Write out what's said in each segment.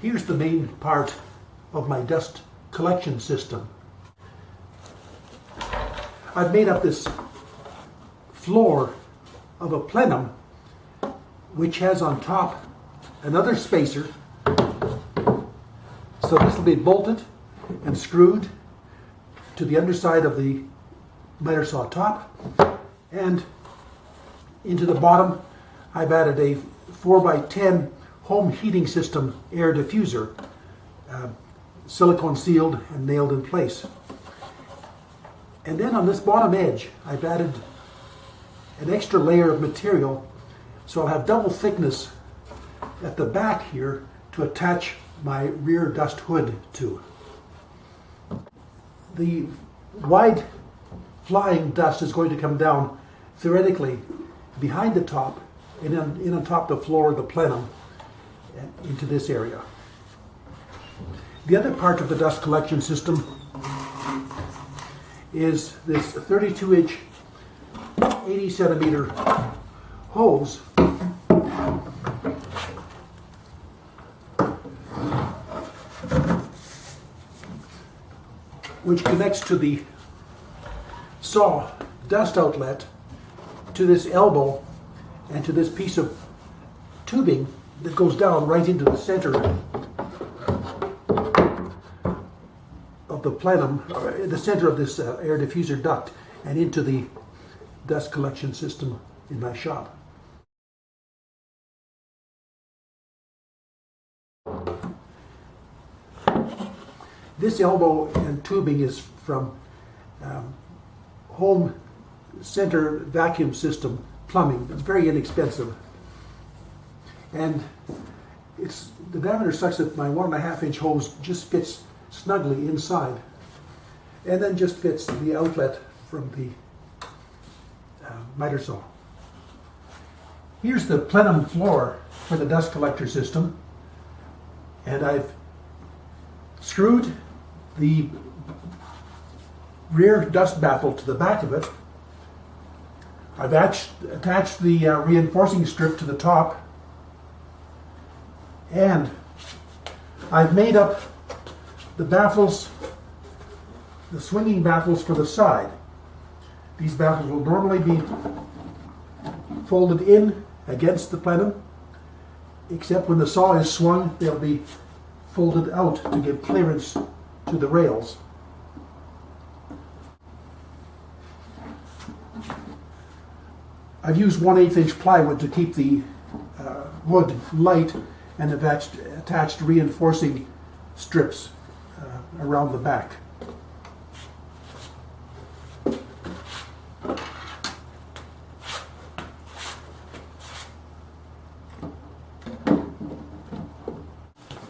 Here's the main part of my dust collection system. I've made up this floor of a plenum which has on top another spacer. So this will be bolted and screwed to the underside of the miter saw top, and into the bottom I've added a 4x10 home heating system air diffuser, silicone sealed and nailed in place. And then on this bottom edge I've added an extra layer of material, so I'll have double thickness at the back here to attach my rear dust hood to. The wide flying dust is going to come down theoretically behind the top and in on top of the floor of the plenum into this area. The other part of the dust collection system is this 32-inch, 80-centimeter hose which connects to the saw dust outlet, to this elbow, and to this piece of tubing that goes down right into the center of the plenum, or the center of this air diffuser duct, and into the dust collection system in my shop. This elbow and tubing is from home center vacuum system plumbing. It's very inexpensive, and the diameter is such that my 1.5-inch hose just fits snugly inside, and then just fits the outlet from the miter saw. Here's the plenum floor for the dust collector system, and I've screwed the rear dust baffle to the back of it. I've attached the reinforcing strip to the top, and I've made up the baffles, the swinging baffles for the side. These baffles will normally be folded in against the plenum, except when the saw is swung, they'll be folded out to give clearance to the rails. I've used 1/8-inch plywood to keep the wood light, and have attached reinforcing strips around the back.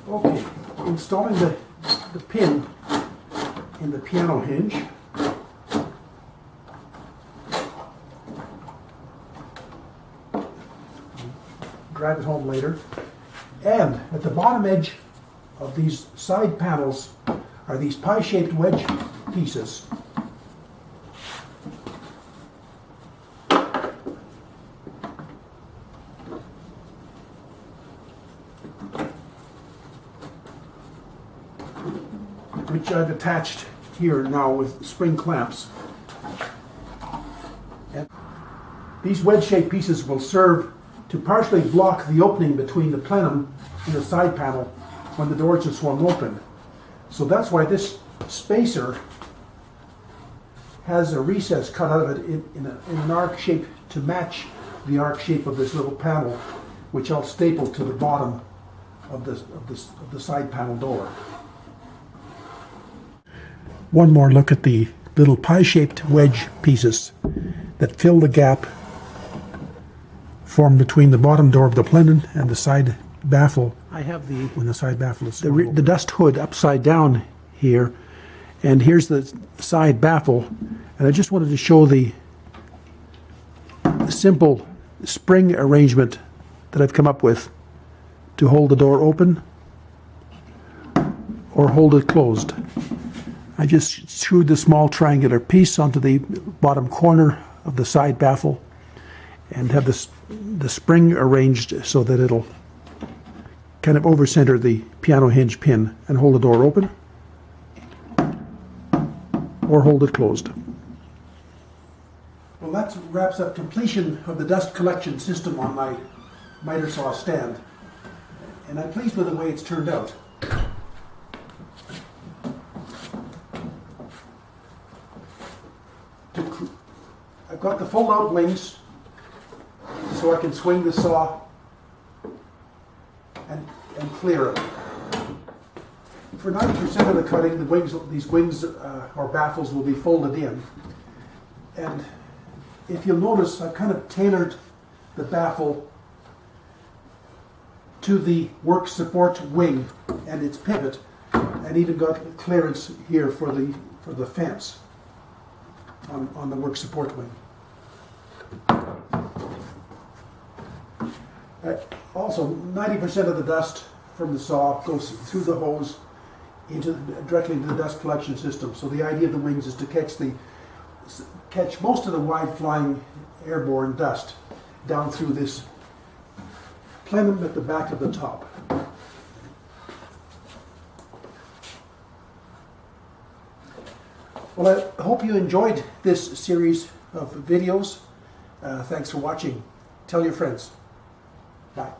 Okay, installing the pin in the piano hinge. Drive it home later. And at the bottom edge of these side panels are these pie-shaped wedge pieces. Which I've attached here now with spring clamps. And these wedge-shaped pieces will serve to partially block the opening between the plenum and the side panel when the doors are swung open. So that's why this spacer has a recess cut out of it in an arc shape to match the arc shape of this little panel, which I'll staple to the bottom of the side panel door. One more look at the little pie-shaped wedge pieces that fill the gap formed between the bottom door of the plenum and the side baffle. I have when the side baffle is the dust hood upside down here, and here's the side baffle, and I just wanted to show the simple spring arrangement that I've come up with to hold the door open or hold it closed. I just screwed the small triangular piece onto the bottom corner of the side baffle and have the spring arranged so that it'll kind of over-center the piano hinge pin and hold the door open, or hold it closed. Well, that wraps up completion of the dust collection system on my miter saw stand, and I'm pleased with the way it's turned out. I've got the fold-out wings so I can swing the saw and clear it. For 90% of the cutting, these wings or baffles will be folded in. And if you'll notice, I've kind of tailored the baffle to the work support wing and its pivot, and even got clearance here for the fence on the work support wing. Also, 90% of the dust from the saw goes through the hose directly into the dust collection system. So the idea of the wings is to catch most of the wide flying airborne dust down through this plenum at the back of the top. Well, I hope you enjoyed this series of videos. Thanks for watching. Tell your friends. Bye.